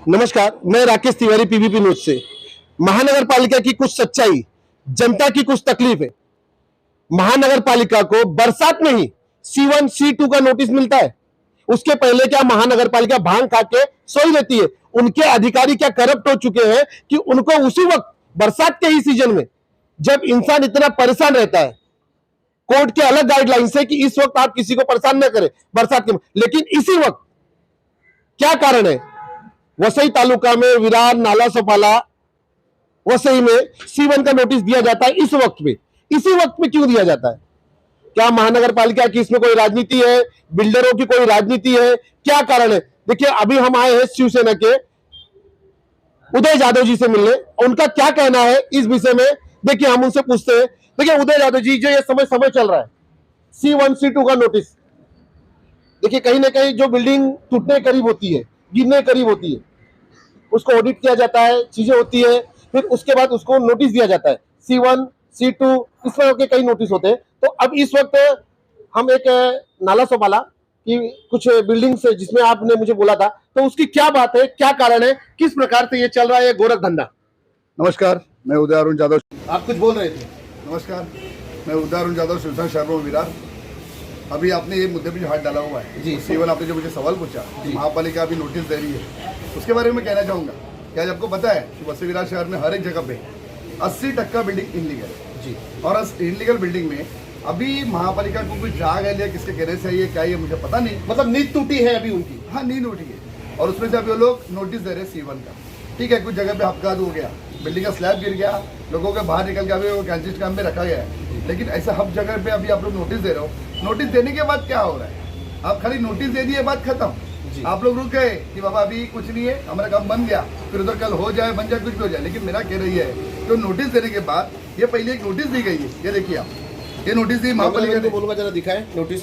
नमस्कार, मैं Rakesh Tiwari PVP news से। महानगर पालिका की कुछ सच्चाई, जनता की कुछ तकलीफ है। महानगर पालिका को बरसात में ही C1 C2 का नोटिस मिलता है। उसके पहले क्या महानगर पालिका भांग खा के सोई रहती है? उनके अधिकारी क्या करप्ट हो चुके हैं कि उनको उसी वक्त बरसात के ही सीजन में, जब इंसान इतना परेशान रहता है, कोर्ट के अलग गाइडलाइंस है कि इस वक्त आप किसी को परेशान न करें बरसात के, लेकिन इसी वक्त क्या कारण है? वसई तालुका में विरार नाला सपाला वसई में C1 का नोटिस दिया जाता है इस वक्त में। इसी वक्त में क्यों दिया जाता है? क्या महानगर पालिका की इसमें कोई राजनीति है? बिल्डरों की कोई राजनीति है? क्या कारण है? देखिए, अभी हम आए हैं शिवसेना के उदय यादव जी से मिलने। उनका क्या कहना है इस विषय में, देखिए हम उनसे पूछते हैं। देखिए उदय यादव जी, जो ये समय चल रहा है C1 C2 का नोटिस, देखिए कहीं ना कहीं जो बिल्डिंग टूटने करीब होती है, गिरने करीब होती है, उसको ऑडिट किया जाता है, चीजें होती है, फिर उसके बाद उसको नोटिस दिया जाता है। C1 C2 इस तरह के कई नोटिस होते हैं। तो अब इस वक्त हम एक नाला सोपाला की कुछ बिल्डिंग से, जिसमें आपने मुझे बोला था, तो उसकी क्या बात है, क्या कारण है, किस प्रकार से ये चल रहा है गोरख धंधा? नमस्कार, मैं उदय अरुण यादव। आप कुछ बोल रहे थे। नमस्कार, मैं उदय अरुण यादव, शिवसेना शहर में विरार। अभी आपने ये मुद्दे पे जो हाथ डाला हुआ है जी, केवल आपने जो मुझे सवाल पूछा, महापालिका अभी नोटिस दे रही है, उसके बारे में कहना चाहूँगा। क्या आपको पता है कि वसई विरार शहर में हर एक जगह पे 80% बिल्डिंग इनलीगल है जी, और इस इनलीगल बिल्डिंग में अभी महापालिका को कुछ जाग है लिया, किसके कहने से ये क्या, ये मुझे पता नहीं। मतलब नींद टूटी है अभी उनकी? हाँ, नींद उठी है, और उसमें से अभी वो लोग नोटिस दे रहे हैं C1 का। ठीक है, कुछ जगह पे अपघात हो गया, बिल्डिंग का स्लैब गिर गया, लोगों के बाहर निकल के अभी वो कैंसिस्ट काम में रखा गया है, लेकिन ऐसा हर जगह पे अभी आप लोग नोटिस दे रहे हो। नोटिस देने के बाद क्या हो रहा है? आप खाली नोटिस दे दिए, बात खत्म। आप लोग रुक गए कि बाबा अभी कुछ नहीं है, हमारा काम बन गया, फिर उधर कल हो जाए, बन जाए, कुछ भी हो जाए। लेकिन मेरा कह रही है तो नोटिस देने के बाद, ये पहले एक नोटिस दी गई है, ये देखिए आप, ये नोटिस दी महापालिका ने। बोलूंगा जरा दिखाए नोटिस।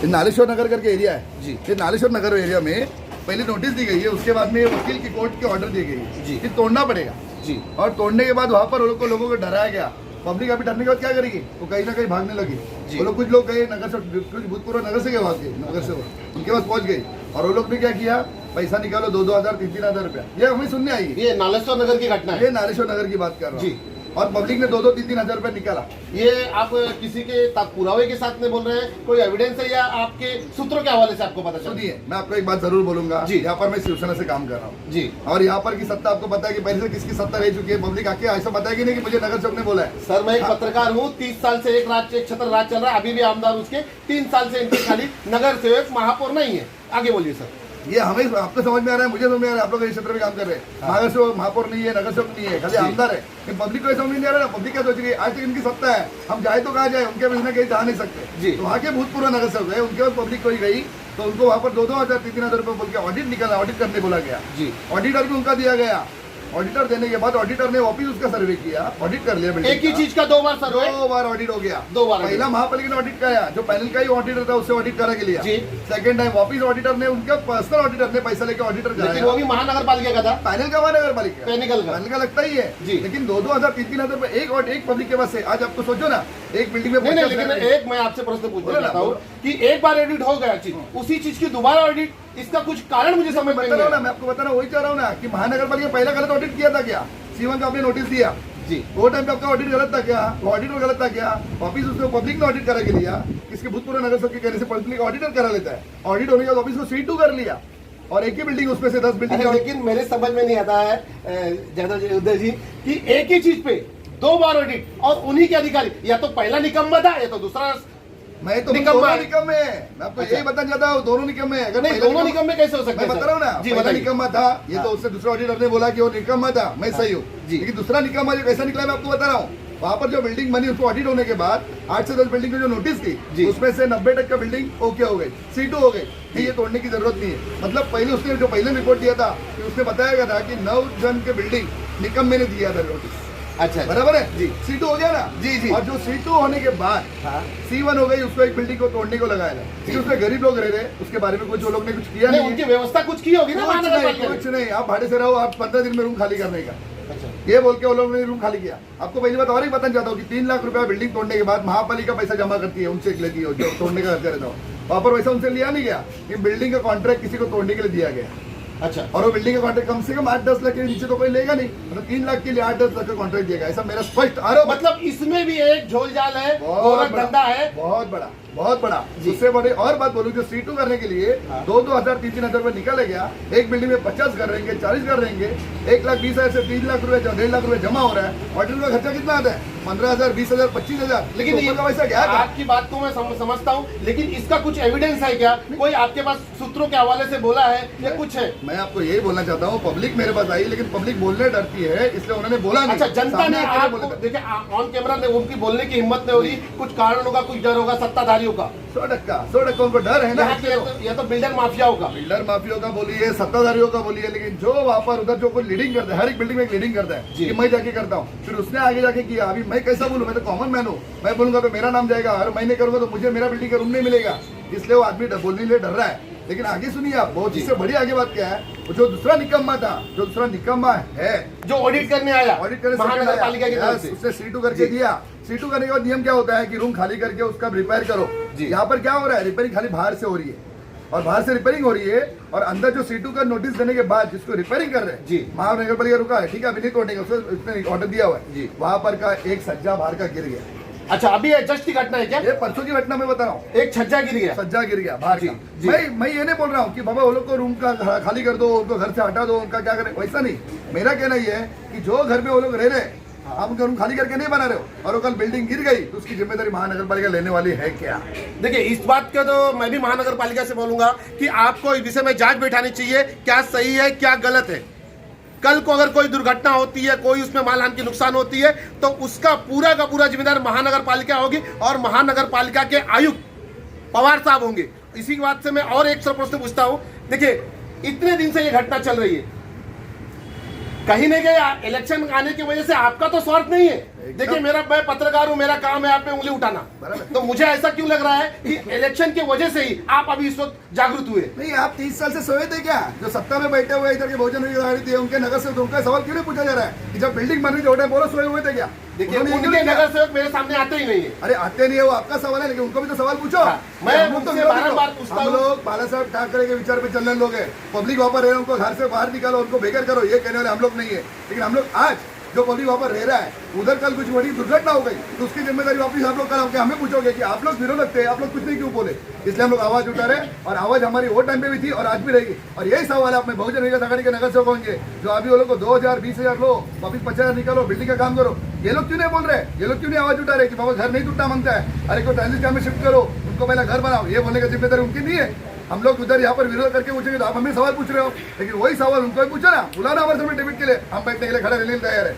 नालेश्वर नगर करके एरिया है जी, ये नालेश्वर नगर एरिया में पहले नोटिस दी गई है। उसके बाद में वकील की कोर्ट के ऑर्डर दी गई है जी कि तोड़ना पड़ेगा जी, और तोड़ने के बाद वहाँ पर लोगों को डराया गया। पब्लिक अभी डरने के बाद क्या करेगी? वो कहीं ना कहीं भागने लगी। वो लोग, कुछ लोग गए नगर से, कुछ भूतपूर्व नगर से भाग गए, नगर से उनके पास पहुंच गई, और वो लोग ने क्या किया, पैसा निकालो 2-2 हज़ार 3-3 हज़ार रुपया। ये हमें सुनने आई। ये नालेश्वर नगर की घटना है, ये नालेश्वर नगर की बात कर रहा हूँ। और पब्लिक ने 2-2 3-3 हज़ार रुपया निकाला। ये आप किसी के पुरावे के साथ में बोल रहे हैं? कोई एविडेंस है या आपके सूत्रों के हवाले से आपको पता चला? सुनिए, मैं आपको एक बात जरूर बोलूंगा जी, यहाँ पर मैं शिवसेना से काम कर रहा हूँ जी, और यहाँ पर की सत्ता आपको पता है कि पहले से किसकी सत्ता रह चुकी है। पब्लिक आके ऐसा बताएगी नहीं कि मुझे नगर सेवक ने बोला है। सर, मैं एक पत्रकार हूँ, 30 साल से एक छत्र राज चल रहा है, अभी भी आमदार उसके 3 साल से इनके खाली नगर सेवक महापौर नहीं है। आगे बोलिए सर। ये हमें, आपको समझ में आ रहा है, मुझे समझ में आ रहा है, आप लोग इस क्षेत्र में काम कर रहे हैं। नगर सेवक महापौर नहीं है, नगर सेवक नहीं है, खाली आमदार है। पब्लिक को समझ नहीं आ रहा है। पब्लिक क्या सोच रही है, आज तक इनकी सत्ता है, हम जाए तो कहाँ जाए, उनके बिना कहीं जा नहीं सकते जी। तो वहाँ के भूतपूर्व नगर सेवक है, उनके पास पब्लिक कोई गई तो उनको वहाँ पर 2-2 हज़ार 3-3 हज़ार रुपये बोल के ऑडिट निकाला, ऑडिट करने बोला गया जी। ऑडिटर भी उनका दिया गया। ऑडिटर देने के बाद ऑडिटर ने वापिस उसका सर्वे किया, ऑडिट कर लिया। एक ही चीज का 2 बार सर्वे, 2 बार ऑडिट हो गया। 2 बार पहला महापालिका ने ऑडिट कराया, जो पैनल का ही ऑडिटर था उससे ऑडिट करा के लिया। सेकंड टाइम वापिस ऑडिटर ने, उनका पर्सनल ऑडिटर ने पैसा लेके ऑडिटर कराया, लेकिन वो भी महानगर पालिका का था। पैनल का महानगर पालिका, पैनल का लगता ही है जी। लेकिन 2-2 हज़ार 3-3 हज़ार रुपए एक पब्लिक के पास से। आज आपको सोचो ना, एक बिल्डिंग में नहीं, लेकिन एक मैं आपसे प्रश्न पूछना चाहता हूँ कि एक बार ऑडिट हो गया चीज, उसी चीज की दोबारा ऑडिट, इसका कुछ कारण मुझे समझ में नहीं आ रहा। मैं आपको बता रहा हूँ, वही चाह रहा हूँ ना कि महानगर पालिका पहला गलत ऑडिट किया था क्या? C1 का आपने नोटिस दिया जी, वो टाइम पे आपका ऑडिट गलत था क्या? ऑडिटर गलत था क्या? वापिस उसको पब्लिक ने ऑडिट करा के लिया, इसके भूतपूर्व नगर सेवक के कहने से पब्लिक ऑडिटर करा लेता है। ऑडिट होने के बाद वापिस को C2 कर लिया, और एक ही बिल्डिंग उसमें से 10 बिल्डिंग। लेकिन मेरे समझ में नहीं आता है उदय जी कि एक ही चीज पे 2 बार ऑडिट, और उन्हीं के अधिकारी, या तो पहला निकम्मा था या तो दूसरा। मैं तो दोनों निकम्मे है, मैं आपको यही बताना चाहता हूँ, दोनों निकम्मे है। अगर नहीं, दोनों निकम्मे कैसे हो सकते हैं? मैं बता रहा हूँ ना, पहला निकम्मा था, ये तो उससे दूसरा ऑडिटर ने बोला कि वो निकम्मा था, मैं सही हूँ, लेकिन दूसरा निकम्मा जो कैसा निकला मैं आपको बता रहा हूँ। वहाँ पर जो बिल्डिंग बनी, उसको ऑडिट होने के बाद 8 से 10 बिल्डिंग की जो नोटिस थी, उसमें से 90% बिल्डिंग ओके हो गई, C2 हो गई। ये तोड़ने की जरूरत नहीं है। मतलब पहले उसने जो पहले रिपोर्ट दिया था, उसने बताया गया था कि 9 जन के बिल्डिंग निकम्मे ने दिया था नोटिस। अच्छा, बराबर है जी। C2 हो गया ना जी। और जो C2 होने के बाद C1 हो गई, उसको एक बिल्डिंग को तोड़ने को लगाया था। उसमें गरीब लोग रह रहे, उसके बारे में कुछ, जो लोग ने कुछ किया नहीं, उनकी व्यवस्था कुछ की होगी ना? कुछ नहीं, आप भाड़े से रहो, आप 15 दिन में रूम खाली करने का, ये बोल के वो लोगों ने रूम खाली किया। आपको पहली बात और ही बताना चाहता हूँ कि 3 लाख रुपया बिल्डिंग तोड़ने के बाद महापालिका पैसा जमा करती है, उनसे लेती है, जो तोड़ने का खर्चा रहता हो, वहाँ पर वैसा उनसे लिया नहीं गया। बिल्डिंग का कॉन्ट्रैक्ट किसी को तोड़ने के लिए दिया गया। अच्छा। और वो बिल्डिंग का कॉन्ट्रैक्ट कम से कम 8-10 लाख के नीचे तो कोई लेगा नहीं, मतलब 3 लाख के लिए 8-10 लाख का कॉन्ट्रैक्ट देगा, ऐसा मेरा स्पष्ट आरोप। मतलब इसमें भी एक झोलझाल है, बहुत बड़ा, धंधा है, बहुत बड़ा। उससे बड़ी और बात बोलूं, जो C2 करने के लिए 2-2 हजार 3-3 हजार रुपए निकल गया, एक बिल्डिंग में 50 घर रहेंगे, 40 घर रहेंगे, 1,20,000 से 3 लाख रुपए 1.5 लाख रुपए जमा हो रहा है। होटल का खर्चा कितना आता है? 15,000, 20,000, 25,000। लेकिन तो का वैसा क्या था? आपकी बात को मैं समझता हूँ, लेकिन इसका कुछ एविडेंस है क्या? कोई आपके पास सूत्रों के हवाले से बोला है या कुछ है? मैं आपको यही बोलना चाहता हूँ, पब्लिक मेरे पास आई, लेकिन पब्लिक बोलने डरती है, इसलिए उन्होंने बोला नहीं। अच्छा, जनता ने आपको बोला देखिए ऑन कैमरा ने उनकी बोलने की हिम्मत नहीं हो रही, कुछ कारण होगा, कुछ डर होगा सत्ताधारियों का। 100% उनको डर है ना। या तो बिल्डर माफियाओं का, बिल्डर माफियों का बोलिए, सत्ताधारियों का बोलिए, लेकिन जो वहाँ पर उधर जो कोई लीडिंग करता है, हर एक बिल्डिंग में एक लीडिंग करता है कि मैं जाके करता हूँ, फिर उसने आगे जाके किया। अभी मैं कैसा बोलूँ, मैं तो कॉमन मैन हूँ, मैं बोलूंगा तो मेरा नाम जाएगा, हर महीने करूंगा तो मुझे मेरा बिल्डिंग का रूम नहीं मिलेगा, इसलिए वो आदमी बोलने के लिए डर रहा है। लेकिन आगे सुनिए आप, बहुत इससे बड़ी आगे बात क्या है, वो जो दूसरा निकम्मा था, जो दूसरा निकम्मा है, जो ऑडिट करने आया, ऑडिट करने महानगर पालिका की तरफ से, उसने C2 करके दिया। C2 करने के बाद नियम क्या होता है कि रूम खाली करके उसका रिपेयर करो। यहाँ पर क्या हो रहा है, रिपेयरिंग खाली बाहर से हो रही है, और बाहर से रिपेयरिंग हो रही है, और अंदर जो C2 का नोटिस देने के बाद जिसको रिपेयरिंग कर रहे हैं जी, महानगर पालिका रुका है, ठीक है, अभी नहीं तोड़ेगा, उसने ऑर्डर दिया हुआ है, वहां पर का एक सज्जा बाहर का गिर गया। अच्छा, अभी जस्ट की घटना है क्या? ये परसों की घटना मैं बता रहा हूँ, एक छज्जा गिर गया, सज्जा गिर गया बाहर का। मैं ये नहीं बोल रहा हूँ कि बाबा वो लोग को रूम का खाली कर दो, उनको घर से हटा दो, उनका क्या करें, वैसा नहीं। मेरा कहना ये है कि जो घर में वो लोग रह रहे हैं, आप उनका रूम खाली करके नहीं बना रहे हो, और वो कल बिल्डिंग गिर गई तो उसकी जिम्मेदारी महानगर पालिका लेने वाली है क्या? देखिए, इस बात का तो मैं भी महानगर पालिका से बोलूंगा कि आपको इस विषय में जांच बैठानी चाहिए, क्या सही है क्या गलत है। कल को अगर कोई दुर्घटना होती है, कोई उसमें मालहानि की नुकसान होती है, तो उसका पूरा का पूरा जिम्मेदार महानगर पालिका होगी, और महानगर पालिका के आयुक्त पवार साहब होंगे। इसी बात से मैं और एक प्रश्न पूछता हूं। देखिए, इतने दिन से ये घटना चल रही है, कहीं नहीं गया, इलेक्शन आने की वजह से आपका तो स्वार्थ नहीं है। देखिए, मैं पत्रकार हूं, मेरा काम है आप पे उंगली उठाना, तो मुझे ऐसा क्यों लग रहा है कि इलेक्शन की वजह से ही आप अभी इस वक्त जागरूक हुए? नहीं, आप 30 साल से सोए थे क्या? जो सत्ता में बैठे हुए इधर के बहुजन विकास उनके नगर से उनका सवाल क्यों नहीं पूछा जा रहा है कि जब बिल्डिंग बन रही थी बोलो सोए हुए थे क्या? देखिए, उनके नगर सेवक मेरे सामने आते ही नहीं है। अरे आते नहीं है, वो आपका सवाल है, लेकिन उनको भी तो सवाल पूछो। मैं उनसे बार-बार पूछता हूं। हम लोग बाला साहब ठाकरे के विचार पे चलने लोग हैं, पब्लिक वहाँ पर रह रहे हैं, उनको घर से बाहर निकालो, उनको बेघर करो, ये कहने वाले हम लोग नहीं है। लेकिन हम लोग आज जो पब्लिक वहाँ पर रह रहा है, उधर कल कुछ बड़ी दुर्घटना हो गई तो उसकी जिम्मेदारी वापस आप लोग कराओगे, हमें पूछोगे कि आप लोग विरोध थे, आप लोग कुछ नहीं क्यों बोले। इसलिए हम लोग आवाज उठा रहे, और आवाज हमारी वो टाइम पे भी थी और आज भी रहेगी। और यही सवाल है अपने बहुजन विकास आघाड़ी के नगर सेवक होंगे, जो अभी वो लोग को 2,000 20,000 लो, वापिस 50,000 निकालो, बिल्डिंग का काम करो। ये लोग क्यों नहीं बोल रहे, ये लोग क्यों नहीं आवाज उठा रहे कि बाबा घर नहीं टूटना मांगता है, अरे को ट्रांजिट में शिफ्ट करो, उनको पहले घर बनाओ, ये बोलने का जिम्मेदारी उनकी नहीं है। हम लोग उधर यहाँ पर विरोध करके पूछेंगे तो आप हमें सवाल पूछ रहे हो, लेकिन वही सवाल उनको भी पूछा ना, बुलाना हमारे सामने डिबेट के लिए, हम बैठने के लिए खड़े रहने तैयार है।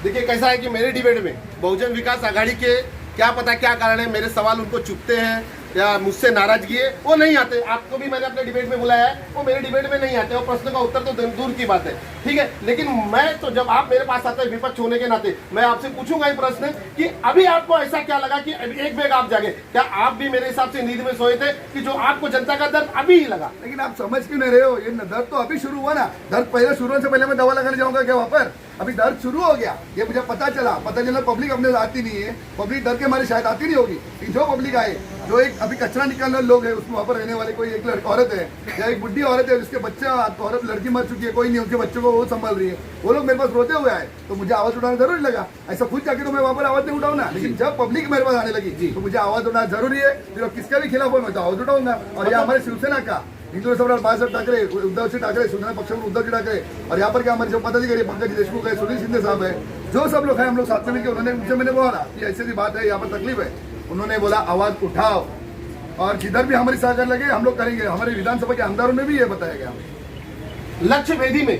देखिए, कैसा है कि मेरे डिबेट में बहुजन विकास आघाड़ी के क्या पता क्या कारण है, मेरे सवाल उनको चुभते हैं या मुझसे नाराजगी है, वो नहीं आते। आपको भी मैंने अपने डिबेट में बुलाया है, वो मेरे डिबेट में नहीं आते, और प्रश्न का उत्तर तो दूर की बात है, ठीक है। लेकिन मैं तो जब आप मेरे पास आते हैं विपक्ष होने के नाते, मैं आपसे पूछूंगा ये प्रश्न कि अभी आपको ऐसा क्या लगा कि एक बेग आप जागे? क्या आप भी मेरे हिसाब से नींद में सोए थे कि जो आपको जनता का दर्द अभी ही लगा? लेकिन आप समझ क्यों नहीं रहे हो, ये दर्द तो अभी शुरू हुआ ना। दर्द पहले शुरू होने से पहले मैं दवा लगाने जाऊंगा क्या वहाँ पर? अभी दर्द शुरू हो गया, ये मुझे पता चला पब्लिक अपने आती नहीं है, पब्लिक डर के हमारी शायद आती नहीं होगी। जो पब्लिक आए, जो एक अभी कचरा निकालने लोग हैं, उसमें वहाँ पर रहने वाले कोई एक औरत है या एक बुढ़ी औरत है, जिसके बच्चा औरत लड़की मर चुकी है, कोई नहीं, उनके बच्चों को वो संभाल रही है, वो लोग मेरे पास रोते हुए आए, तो मुझे आवाज उठाना जरूरी लगा। ऐसा खुद जाके तो मैं वहाँ पर आवाज नहीं उठाऊँ ना, लेकिन जब पब्लिक मेरे पास आने लगी तो मुझे आवाज उठाना जरूरी है। फिर किसके भी खिलाफ हो मैं तो आवाज उठाऊंगा। और ये हमारे शिवसेना का हिंदू सम्राट बाळासाहेब ठाकरे, उद्धवजी ठाकरे, शिवसेना पक्षाकडून उद्धवजी ठाकरे, और यहाँ पर क्या हमारे जो पदाधिकारी पंकज देशमुख है, सुनील शिंदे साहब है, जो सब लोग हैं, हम लोग साथ में मिलकर उन्होंने मुझसे मैंने बोला कि ऐसी सी बात है, यहाँ पर तकलीफ है, उन्होंने बोला आवाज उठाओ, और जिधर भी हमारी सहकार लगे हम लोग करेंगे। हमारे विधानसभा के आमदारों ने भी ये बताया गया। लक्ष्य वेदी में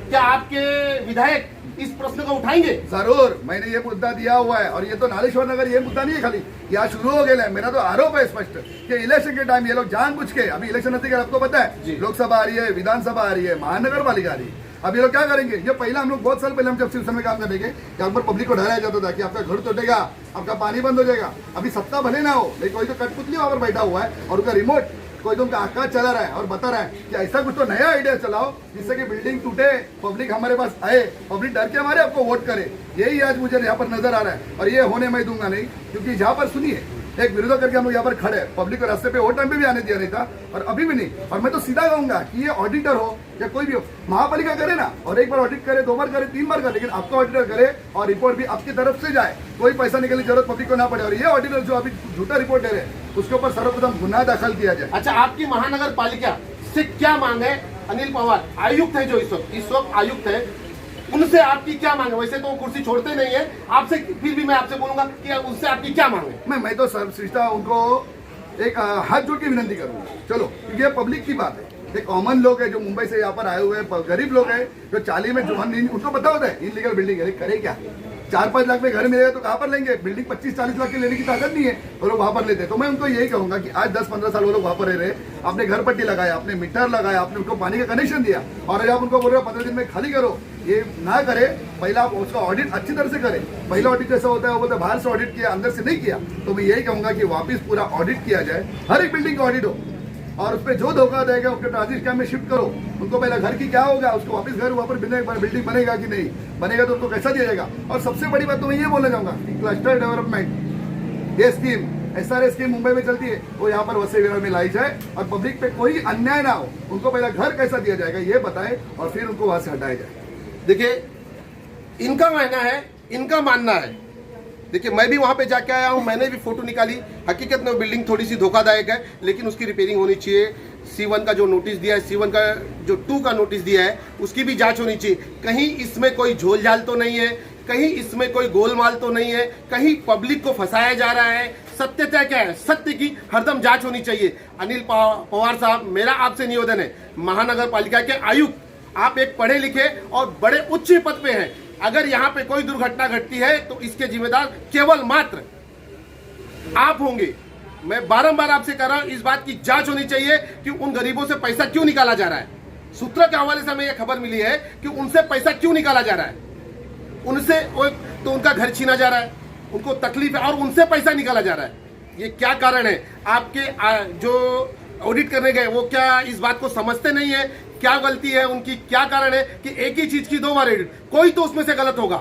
क्या आपके विधायक इस प्रश्न को उठाएंगे? जरूर, मैंने ये मुद्दा दिया हुआ है, और ये तो नालेश्वर नगर ये मुद्दा नहीं है खाली, यहाँ शुरू हो गया है। मेरा तो आरोप है स्पष्ट कि इलेक्शन के टाइम ये लोग जानबूझ के, अभी इलेक्शन नजदीक है, आपको पता है, लोकसभा आ रही है, विधानसभा आ रही है, महानगर पालिका आ रही है। अब ये लोग क्या करेंगे, ये पहले हम लोग बहुत साल पहले हम जब शिवसेना में काम करने के, यहाँ पर पब्लिक को डराया जाता था कि आपका घर टूटेगा, आपका पानी बंद हो जाएगा। अभी सत्ता भले ना हो, लेकिन कोई तो कठपुतली वहां पर बैठा हुआ है, और उनका रिमोट कोई तो उनका आकाश चला रहा है और बता रहा है कि ऐसा कुछ तो नया आइडिया चलाओ जिससे कि बिल्डिंग टूटे, पब्लिक हमारे पास आए, पब्लिक डर के हमारे आपको वोट करे। यही आज मुझे यहाँ पर नजर आ रहा है, और ये होने मैं दूंगा नहीं, क्योंकि जहाँ पर सुनिए एक विरोध करके हम लोग यहाँ पर खड़े हैं। पब्लिक को रास्ते पे वो टाइम पे भी आने दिया नहीं था और अभी भी नहीं। और मैं तो सीधा कहूंगा कि ये ऑडिटर हो या कोई भी हो, महापालिका करे ना, और एक बार ऑडिट करे, 2 बार करे, 3 बार करे, लेकिन आपका ऑडिटर करे और रिपोर्ट भी आपकी तरफ से जाए, कोई पैसा निकलने की जरूरत पब्लिक को ना पड़े। और ये ऑडिटर जो अभी झूठा रिपोर्ट दे रहे हैं उसके ऊपर सर्वप्रथम गुनाह दाखिल किया जाए। अच्छा, आपकी महानगर पालिका से क्या मांग है? अनिल पवार आयुक्त है जो इस वक्त आयुक्त है, उनसे आपकी क्या मांग है? वैसे तो वो कुर्सी छोड़ते नहीं है, आपसे फिर भी मैं आपसे बोलूंगा कि उससे आपकी क्या मांग है? मैं तो सर्वश्रेष्ठता उनको एक हाथ जोड़ के विनती करूंगा, चलो, क्योंकि ये पब्लिक की बात है। एक कॉमन लोग है जो मुंबई से यहाँ पर आए हुए हैं, गरीब लोग हैं जो 40 में जुबान, उनको पता होता है इनलीगल बिल्डिंग है, करे क्या? 4-5 लाख में घर मिलेगा तो कहाँ पर लेंगे? बिल्डिंग 25-40 लाख की लेने की ताकत नहीं है, वो लोग वहाँ पर लेते हैं। तो मैं उनको यही कहूंगा कि आज 10-15 साल वो लोग वहाँ पर रह रहे, आपने घर पट्टी लगाया, आपने मीटर लगाया, आपने उनको पानी का कनेक्शन दिया, और आज आप उनको बोल रहे हो 15 दिन में खाली करो। ये ना करे, पहला आप उसका ऑडिट अच्छी तरह से करें। पहला ऑडिट जैसा होता है वो बोलते बाहर से ऑडिट किया, अंदर से नहीं किया। तो मैं यही कहूंगा कि वापस पूरा ऑडिट किया जाए, हर एक बिल्डिंग का ऑडिट हो, और उस पर जो धोखा देगा उसके ट्रांजिट कैम्प में शिफ्ट करो। उनको पहला घर की क्या होगा, उसको वापस घर वहाँ पर बिल्डिंग बनेगा कि नहीं बनेगा, तो उसको कैसा दिया जाएगा। और सबसे बड़ी बात तो मैं ये बोलना चाहूंगा कि क्लस्टर डेवलपमेंट ये स्कीम, SRA स्कीम मुंबई में चलती है, वो यहाँ पर वसई विहार में लाई जाए और पब्लिक पे कोई अन्याय ना हो। उनको पहला घर कैसा दिया जाएगा ये बताए और फिर उनको वहां से हटाया जाए। देखिए, इनका मानना है, देखिए मैं भी वहां पे जाके आया हूं, मैंने भी फोटो निकाली। हकीकत में बिल्डिंग थोड़ी सी धोखादायक है, लेकिन उसकी रिपेयरिंग होनी चाहिए। C1 का जो नोटिस दिया है, C1 का जो 2 का नोटिस दिया है, उसकी भी जांच होनी चाहिए। कहीं इसमें कोई झोल झाल तो नहीं है, कहीं इसमें कोई गोलमाल तो नहीं है, कहीं पब्लिक को फंसाया जा रहा है। सत्यता क्या है? सत्य की हरदम जांच होनी चाहिए। अनिल पवार साहब, मेरा आपसे निवेदन है, महानगर पालिका के आयुक्त, आप एक पढ़े लिखे और बड़े उच्च पद पे हैं। अगर यहाँ पे कोई दुर्घटना घटती है तो इसके जिम्मेदार केवल मात्र आप होंगे। मैं बारंबार आपसे कह रहा हूं, इस बात की जांच होनी चाहिए कि उन गरीबों से पैसा क्यों निकाला जा रहा है। सूत्रों के हवाले से हमें यह खबर मिली है कि उनसे पैसा क्यों निकाला जा रहा है। उनसे तो उनका घर छीना जा रहा है, उनको तकलीफ है, और उनसे पैसा निकाला जा रहा है। ये क्या कारण है? आपके जो ऑडिट करने गए वो क्या इस बात को समझते नहीं है? क्या गलती है उनकी? क्या कारण है कि एक ही चीज की 2 बार ऑडिट? कोई तो उसमें से गलत होगा,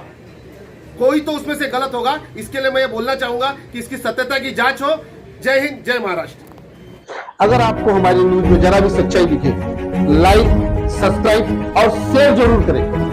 कोई तो उसमें से गलत होगा। इसके लिए मैं ये बोलना चाहूंगा कि इसकी सत्यता की जांच हो। जय हिंद, जय महाराष्ट्र। अगर आपको हमारी न्यूज में जरा भी सच्चाई दिखे, लाइक, सब्सक्राइब और शेयर जरूर करें।